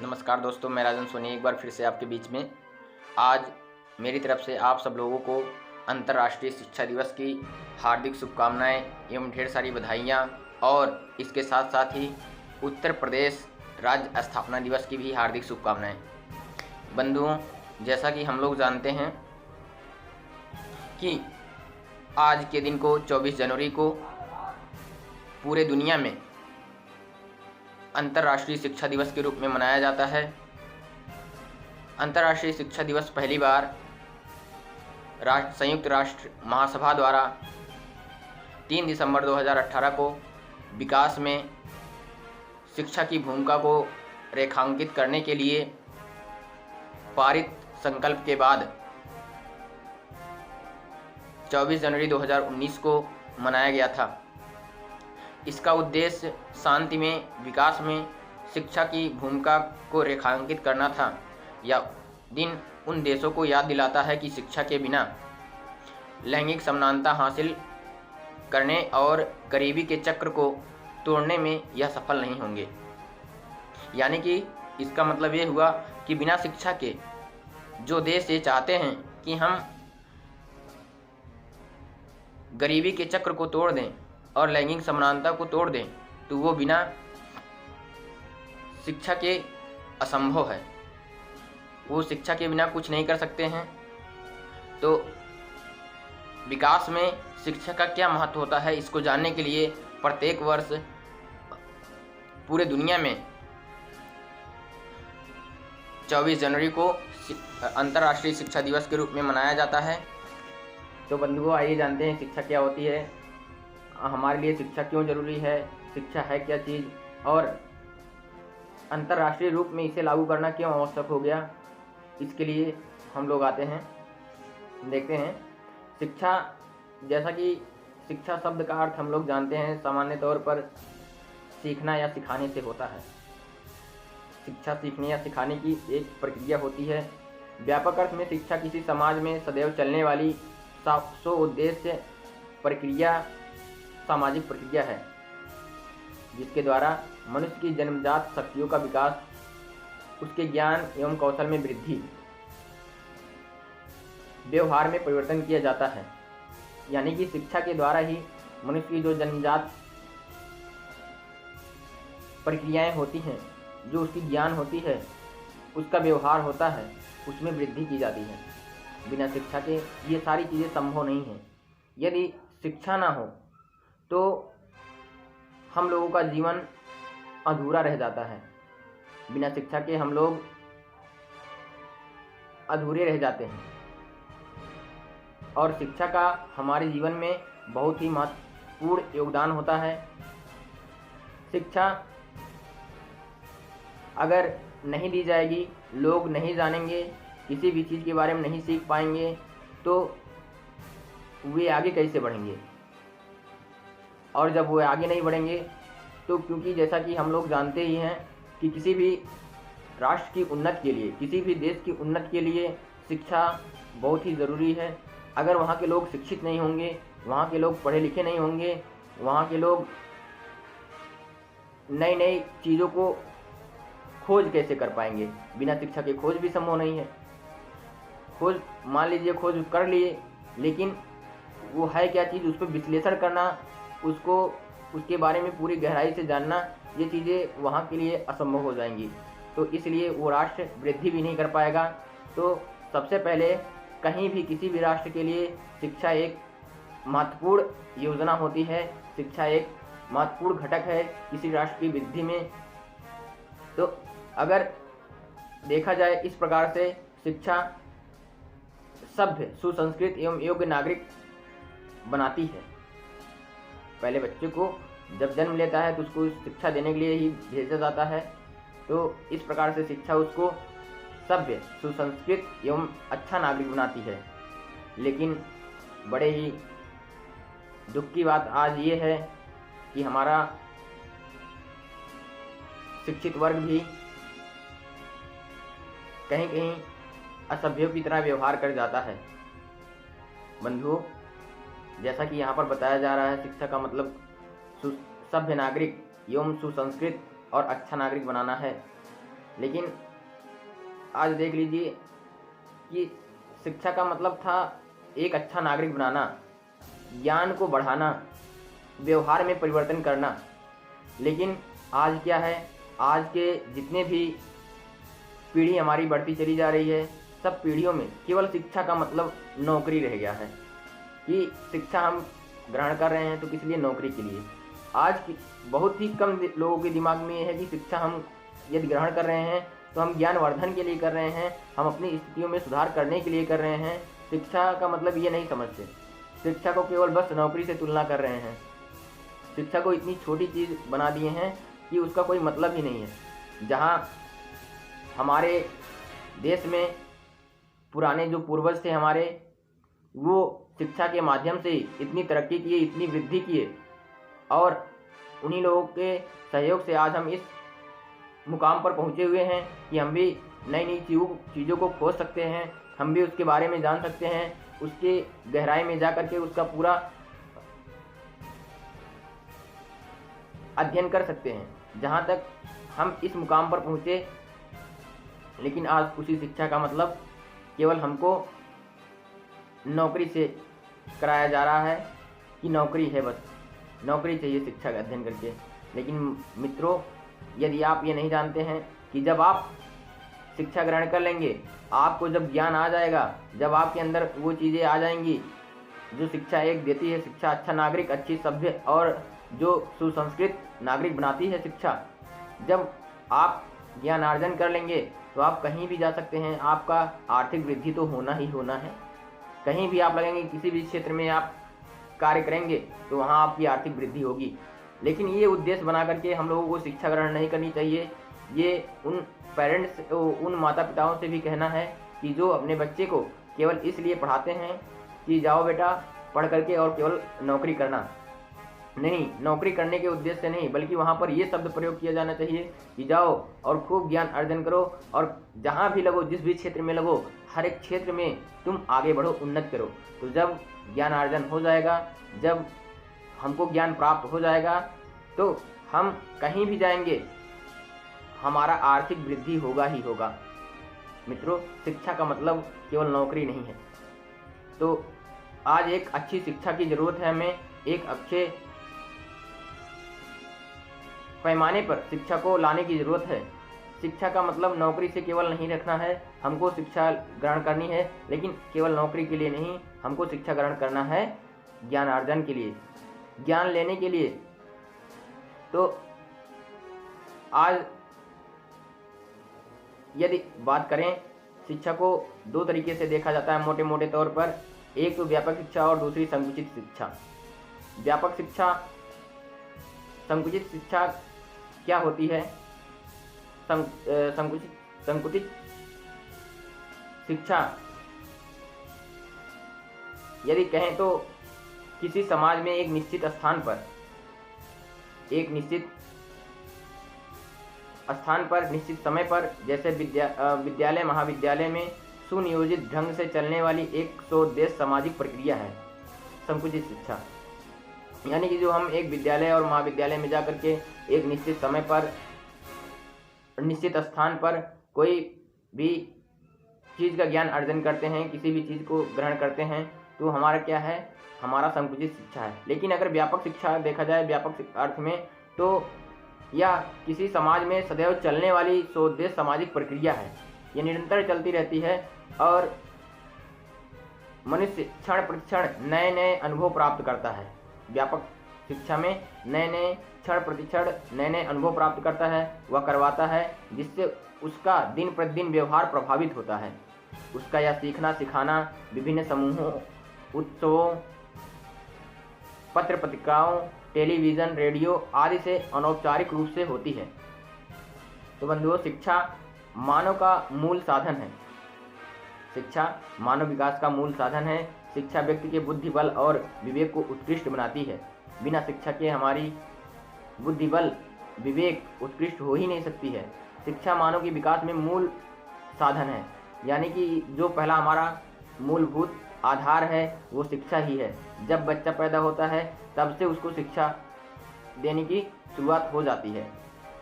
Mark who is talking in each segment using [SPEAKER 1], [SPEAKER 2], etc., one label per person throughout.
[SPEAKER 1] नमस्कार दोस्तों, मैं राजन सोनी एक बार फिर से आपके बीच में। आज मेरी तरफ से आप सब लोगों को अंतर्राष्ट्रीय शिक्षा दिवस की हार्दिक शुभकामनाएं एवं ढेर सारी बधाइयाँ और इसके साथ साथ ही उत्तर प्रदेश राज्य स्थापना दिवस की भी हार्दिक शुभकामनाएं। बंधुओं, जैसा कि हम लोग जानते हैं कि आज के दिन को 24 जनवरी को पूरे दुनिया में अंतर्राष्ट्रीय शिक्षा दिवस के रूप में मनाया जाता है। अंतर्राष्ट्रीय शिक्षा दिवस पहली बार संयुक्त राष्ट्र महासभा द्वारा 3 दिसंबर 2018 को विकास में शिक्षा की भूमिका को रेखांकित करने के लिए पारित संकल्प के बाद 24 जनवरी 2019 को मनाया गया था। इसका उद्देश्य शांति में, विकास में शिक्षा की भूमिका को रेखांकित करना था। यह दिन उन देशों को याद दिलाता है कि शिक्षा के बिना लैंगिक समानता हासिल करने और गरीबी के चक्र को तोड़ने में यह सफल नहीं होंगे। यानी कि इसका मतलब ये हुआ कि बिना शिक्षा के जो देश ये चाहते हैं कि हम गरीबी के चक्र को तोड़ दें और लैंगिक समानता को तोड़ दें, तो वो बिना शिक्षा के असंभव है। वो शिक्षा के बिना कुछ नहीं कर सकते हैं। तो विकास में शिक्षा का क्या महत्व होता है, इसको जानने के लिए प्रत्येक वर्ष पूरे दुनिया में 24 जनवरी को अंतर्राष्ट्रीय शिक्षा दिवस के रूप में मनाया जाता है। तो बंधुओं, आइए जानते हैं शिक्षा क्या होती है, हमारे लिए शिक्षा क्यों ज़रूरी है, शिक्षा है क्या चीज़, और अंतर्राष्ट्रीय रूप में इसे लागू करना क्यों आवश्यक हो गया। इसके लिए हम लोग आते हैं, देखते हैं शिक्षा। जैसा कि शिक्षा शब्द का अर्थ हम लोग जानते हैं, सामान्य तौर पर सीखना या सिखाने से होता है। शिक्षा सीखने या सिखाने की एक प्रक्रिया होती है। व्यापक अर्थ में शिक्षा किसी समाज में सदैव चलने वाली उद्देश्य प्रक्रिया, सामाजिक प्रक्रिया है, जिसके द्वारा मनुष्य की जन्मजात शक्तियों का विकास, उसके ज्ञान एवं कौशल में वृद्धि, व्यवहार में परिवर्तन किया जाता है। यानी कि शिक्षा के द्वारा ही मनुष्य की जो जन्मजात प्रक्रियाएं होती हैं, जो उसकी ज्ञान होती है, उसका व्यवहार होता है, उसमें वृद्धि की जाती है। बिना शिक्षा के ये सारी चीज़ें संभव नहीं हैं। यदि शिक्षा ना हो तो हम लोगों का जीवन अधूरा रह जाता है। बिना शिक्षा के हम लोग अधूरे रह जाते हैं। और शिक्षा का हमारे जीवन में बहुत ही महत्वपूर्ण योगदान होता है। शिक्षा अगर नहीं दी जाएगी, लोग नहीं जानेंगे, किसी भी चीज़ के बारे में नहीं सीख पाएंगे, तो वे आगे कैसे बढ़ेंगे। और जब वो आगे नहीं बढ़ेंगे तो, क्योंकि जैसा कि हम लोग जानते ही हैं कि किसी भी राष्ट्र की उन्नति के लिए, किसी भी देश की उन्नति के लिए शिक्षा बहुत ही ज़रूरी है। अगर वहाँ के लोग शिक्षित नहीं होंगे, वहाँ के लोग पढ़े लिखे नहीं होंगे, वहाँ के लोग नई नई चीज़ों को खोज कैसे कर पाएंगे। बिना शिक्षा के खोज भी संभव नहीं है। खोज, मान लीजिए खोज कर लिए, लेकिन वो है क्या चीज़, उस पर विश्लेषण करना, उसको उसके बारे में पूरी गहराई से जानना, ये चीज़ें वहाँ के लिए असंभव हो जाएंगी। तो इसलिए वो राष्ट्र वृद्धि भी नहीं कर पाएगा। तो सबसे पहले कहीं भी किसी भी राष्ट्र के लिए शिक्षा एक महत्वपूर्ण योजना होती है। शिक्षा एक महत्वपूर्ण घटक है किसी राष्ट्र की वृद्धि में। तो अगर देखा जाए इस प्रकार से, शिक्षा सभ्य, सुसंस्कृत एवं योग्य नागरिक बनाती है। पहले बच्चे को जब जन्म लेता है तो उसको शिक्षा देने के लिए ही भेजा जाता है। तो इस प्रकार से शिक्षा उसको सभ्य, सुसंस्कृत एवं अच्छा नागरिक बनाती है। लेकिन बड़े ही दुख की बात आज ये है कि हमारा शिक्षित वर्ग भी कहीं कहीं असभ्यों की तरह व्यवहार कर जाता है। बंधुओं, जैसा कि यहाँ पर बताया जा रहा है, शिक्षा का मतलब सभ्य नागरिक एवं सुसंस्कृत और अच्छा नागरिक बनाना है। लेकिन आज देख लीजिए कि शिक्षा का मतलब था एक अच्छा नागरिक बनाना, ज्ञान को बढ़ाना, व्यवहार में परिवर्तन करना। लेकिन आज क्या है, आज के जितने भी पीढ़ी हमारी बढ़ती चली जा रही है, सब पीढ़ियों में केवल शिक्षा का मतलब नौकरी रह गया है कि शिक्षा हम ग्रहण कर रहे हैं तो किस लिए, नौकरी के लिए। आज की बहुत ही कम लोगों के दिमाग में ये है कि शिक्षा हम यदि ग्रहण कर रहे हैं तो हम ज्ञानवर्धन के लिए कर रहे हैं, हम अपनी स्थितियों में सुधार करने के लिए कर रहे हैं। शिक्षा का मतलब ये नहीं समझते, शिक्षा को केवल बस नौकरी से तुलना कर रहे हैं। शिक्षा को इतनी छोटी चीज़ बना दिए हैं कि उसका कोई मतलब ही नहीं है। जहाँ हमारे देश में पुराने जो पूर्वज थे हमारे, वो शिक्षा के माध्यम से इतनी तरक्की किए, इतनी वृद्धि किए, और उन्हीं लोगों के सहयोग से आज हम इस मुकाम पर पहुँचे हुए हैं कि हम भी नई नई चीज़ों को खोज सकते हैं, हम भी उसके बारे में जान सकते हैं, उसके गहराई में जा कर के उसका पूरा अध्ययन कर सकते हैं। जहाँ तक हम इस मुकाम पर पहुँचे, लेकिन आज उसी शिक्षा का मतलब केवल हमको नौकरी से कराया जा रहा है कि नौकरी है, बस नौकरी चाहिए शिक्षा का अध्ययन करके। लेकिन मित्रों, यदि आप ये नहीं जानते हैं कि जब आप शिक्षा ग्रहण कर लेंगे, आपको जब ज्ञान आ जाएगा, जब आपके अंदर वो चीज़ें आ जाएंगी जो शिक्षा एक देती है, शिक्षा अच्छा नागरिक, अच्छी सभ्य और जो सुसंस्कृत नागरिक बनाती है शिक्षा, जब आप ज्ञान अर्जन कर लेंगे तो आप कहीं भी जा सकते हैं। आपका आर्थिक वृद्धि तो होना ही होना है। कहीं भी आप लगेंगे, किसी भी क्षेत्र में आप कार्य करेंगे तो वहाँ आपकी आर्थिक वृद्धि होगी। लेकिन ये उद्देश्य बना करके हम लोगों को शिक्षा ग्रहण नहीं करनी चाहिए। ये उन पेरेंट्स, उन माता पिताओं से भी कहना है कि जो अपने बच्चे को केवल इसलिए पढ़ाते हैं कि जाओ बेटा पढ़ करके और केवल नौकरी करना, नहीं, नौकरी करने के उद्देश्य से नहीं, बल्कि वहाँ पर ये शब्द प्रयोग किया जाना चाहिए कि जाओ और खूब ज्ञान अर्जन करो, और जहाँ भी लगो, जिस भी क्षेत्र में लगो, हर एक क्षेत्र में तुम आगे बढ़ो, उन्नत करो। तो जब ज्ञान अर्जन हो जाएगा, जब हमको ज्ञान प्राप्त हो जाएगा, तो हम कहीं भी जाएंगे, हमारा आर्थिक वृद्धि होगा ही होगा। मित्रों, शिक्षा का मतलब केवल नौकरी नहीं है। तो आज एक अच्छी शिक्षा की ज़रूरत है हमें, एक अच्छे पैमाने पर शिक्षा को लाने की ज़रूरत है। शिक्षा का मतलब नौकरी से केवल नहीं रखना है, हमको शिक्षा ग्रहण करनी है, लेकिन केवल नौकरी के लिए नहीं, हमको शिक्षा ग्रहण करना है ज्ञानार्जन के लिए, ज्ञान लेने के लिए। तो आज यदि बात करें, शिक्षा को दो तरीके से देखा जाता है मोटे मोटे तौर पर। एक तो व्यापक शिक्षा और दूसरी संकुचित शिक्षा। व्यापक शिक्षा, संकुचित शिक्षा क्या होती है? संकुचित शिक्षा यदि कहें तो किसी समाज में एक निश्चित स्थान पर, निश्चित समय पर, जैसे विद्यालय महाविद्यालय में सुनियोजित ढंग से चलने वाली एक सोद्देश्य सामाजिक प्रक्रिया है संकुचित शिक्षा। यानी कि जो हम एक विद्यालय और महाविद्यालय में जाकर के एक निश्चित समय पर, निश्चित स्थान पर कोई भी चीज़ का ज्ञान अर्जन करते हैं, किसी भी चीज़ को ग्रहण करते हैं, तो हमारा क्या है, हमारा संकुचित शिक्षा है। लेकिन अगर व्यापक शिक्षा देखा जाए, व्यापक अर्थ में, तो यह किसी समाज में सदैव चलने वाली सोद्देश्य सामाजिक प्रक्रिया है। ये निरंतर चलती रहती है और मनुष्य क्षण प्रतिक्षण नए नए अनुभव प्राप्त करता है। व्यापक शिक्षा में नए नए क्षण प्रतिक्षण नए नए अनुभव प्राप्त करता है, वह करवाता है, जिससे उसका दिन प्रतिदिन व्यवहार प्रभावित होता है। उसका यह सीखना सिखाना विभिन्न समूहों, उत्सवों, पत्र पत्रिकाओं, टेलीविज़न, रेडियो आदि से अनौपचारिक रूप से होती है। तो बंधुओं, शिक्षा मानव का मूल साधन है। शिक्षा मानव विकास का मूल साधन है। शिक्षा व्यक्ति के बुद्धि बल और विवेक को उत्कृष्ट बनाती है। बिना शिक्षा के हमारी बुद्धि बल विवेक उत्कृष्ट हो ही नहीं सकती है। शिक्षा मानव के विकास में मूल साधन है, यानी कि जो पहला हमारा मूलभूत आधार है वो शिक्षा ही है। जब बच्चा पैदा होता है तब से उसको शिक्षा देने की शुरुआत हो जाती है।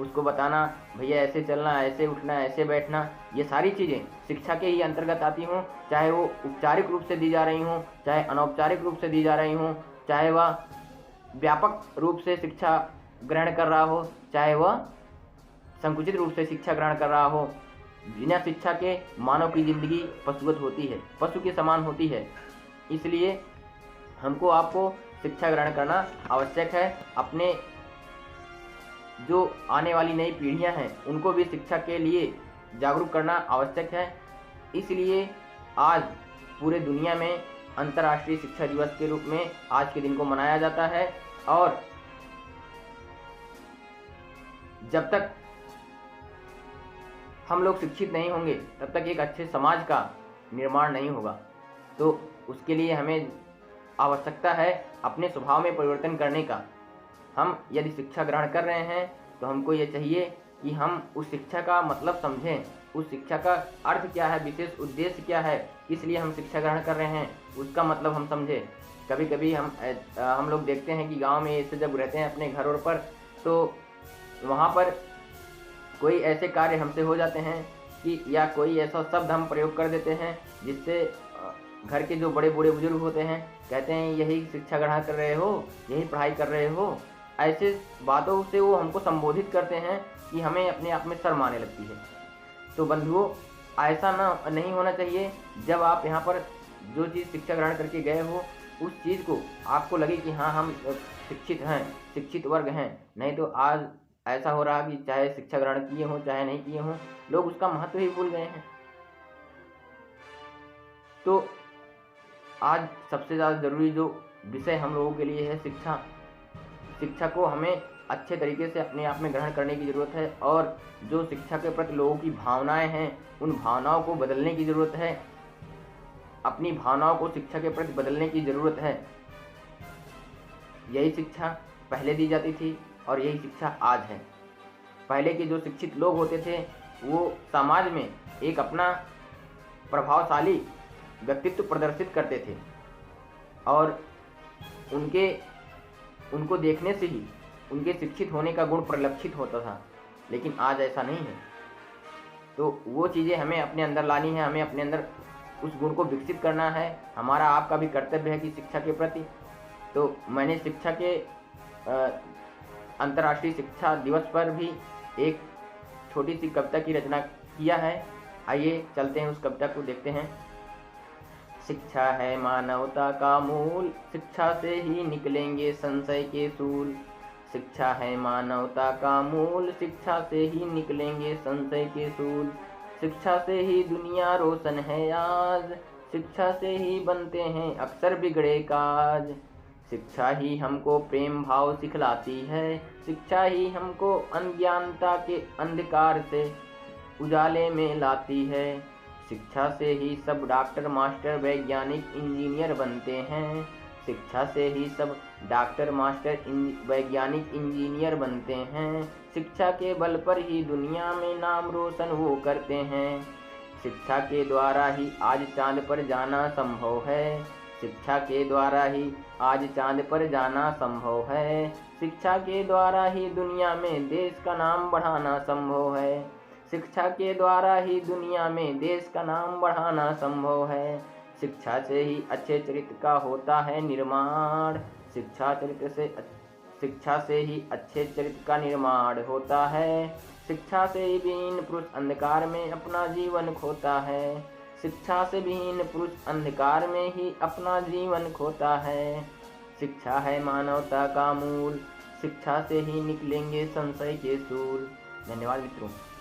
[SPEAKER 1] उसको बताना भैया ऐसे चलना, ऐसे उठना, ऐसे बैठना, ये सारी चीज़ें शिक्षा के ही अंतर्गत आती हों, चाहे वो औपचारिक रूप से दी जा रही हों, चाहे अनौपचारिक रूप से दी जा रही हों, चाहे वह व्यापक रूप से शिक्षा ग्रहण कर रहा हो, चाहे वह संकुचित रूप से शिक्षा ग्रहण कर रहा हो। बिना शिक्षा के मानव की जिंदगी पशुवत होती है, पशु के समान होती है। इसलिए हमको आपको शिक्षा ग्रहण करना आवश्यक है। अपने जो आने वाली नई पीढ़ियां हैं उनको भी शिक्षा के लिए जागरूक करना आवश्यक है। इसलिए आज पूरे दुनिया में अंतर्राष्ट्रीय शिक्षा दिवस के रूप में आज के दिन को मनाया जाता है। और जब तक हम लोग शिक्षित नहीं होंगे तब तक एक अच्छे समाज का निर्माण नहीं होगा। तो उसके लिए हमें आवश्यकता है अपने स्वभाव में परिवर्तन करने का। हम यदि शिक्षा ग्रहण कर रहे हैं तो हमको ये चाहिए कि हम उस शिक्षा का मतलब समझें, उस शिक्षा का अर्थ क्या है, विशेष उद्देश्य क्या है, किस लिए हम शिक्षा ग्रहण कर रहे हैं, उसका मतलब हम समझें। कभी कभी हम लोग देखते हैं कि गांव में ऐसे जब रहते हैं अपने घरों पर, तो वहाँ पर कोई ऐसे कार्य हमसे हो जाते हैं कि या कोई ऐसा शब्द हम प्रयोग कर देते हैं जिससे घर के जो बड़े बूढ़े बुजुर्ग होते हैं कहते हैं यही शिक्षा ग्रहण कर रहे हो, यही पढ़ाई कर रहे हो। ऐसे बातों से वो हमको संबोधित करते हैं कि हमें अपने आप में शर्म आने लगती है। तो बंधुओं, ऐसा ना नहीं होना चाहिए। जब आप यहाँ पर जो चीज़ शिक्षा ग्रहण करके गए हो उस चीज़ को आपको लगे कि हाँ हम शिक्षित हैं, शिक्षित वर्ग हैं। नहीं तो आज ऐसा हो रहा कि चाहे शिक्षा ग्रहण किए हों चाहे नहीं किए हों, लोग उसका महत्व ही भूल गए हैं। तो आज सबसे ज़्यादा ज़रूरी जो विषय हम लोगों के लिए है शिक्षा। शिक्षा को हमें अच्छे तरीके से अपने आप में ग्रहण करने की ज़रूरत है। और जो शिक्षा के प्रति लोगों की भावनाएं हैं उन भावनाओं को बदलने की ज़रूरत है। अपनी भावनाओं को शिक्षा के प्रति बदलने की ज़रूरत है। यही शिक्षा पहले दी जाती थी और यही शिक्षा आज है। पहले के जो शिक्षित लोग होते थे वो समाज में एक अपना प्रभावशाली व्यक्तित्व प्रदर्शित करते थे और उनको देखने से ही उनके शिक्षित होने का गुण परिलक्षित होता था। लेकिन आज ऐसा नहीं है। तो वो चीज़ें हमें अपने अंदर लानी है, हमें अपने अंदर उस गुण को विकसित करना है। हमारा आपका भी कर्तव्य है कि शिक्षा के प्रति। तो मैंने शिक्षा के अंतर्राष्ट्रीय शिक्षा दिवस पर भी एक छोटी सी कविता की रचना किया है। आइए चलते हैं उस कविता को देखते हैं। शिक्षा है मानवता का मूल, शिक्षा से ही निकलेंगे संशय के सूल। शिक्षा है मानवता का मूल, शिक्षा से ही निकलेंगे संशय के सूल। शिक्षा से ही दुनिया रोशन है आज, शिक्षा से ही बनते हैं अक्सर बिगड़े काज। शिक्षा ही हमको प्रेम भाव सिखलाती है, शिक्षा ही हमको अज्ञानता के अंधकार से उजाले में लाती है। शिक्षा से ही सब डॉक्टर मास्टर वैज्ञानिक इंजीनियर बनते हैं, शिक्षा से ही सब डॉक्टर मास्टर वैज्ञानिक इंजीनियर बनते हैं। शिक्षा के बल पर ही दुनिया में नाम रोशन वो करते हैं। शिक्षा के द्वारा ही आज चांद पर जाना संभव है, शिक्षा के द्वारा ही आज चांद पर जाना संभव है। शिक्षा के द्वारा ही दुनिया में देश का नाम बढ़ाना संभव है, शिक्षा के द्वारा ही दुनिया में देश का नाम बढ़ाना संभव है। शिक्षा से ही अच्छे चरित्र का होता है निर्माण, शिक्षा से ही अच्छे चरित्र का निर्माण होता है। शिक्षा से ही विहीन पुरुष अंधकार में अपना जीवन खोता है, शिक्षा से विहीन पुरुष अंधकार में ही अपना जीवन खोता है। शिक्षा है मानवता का मूल, शिक्षा से ही निकलेंगे संशय के सूल। धन्यवाद मित्रों।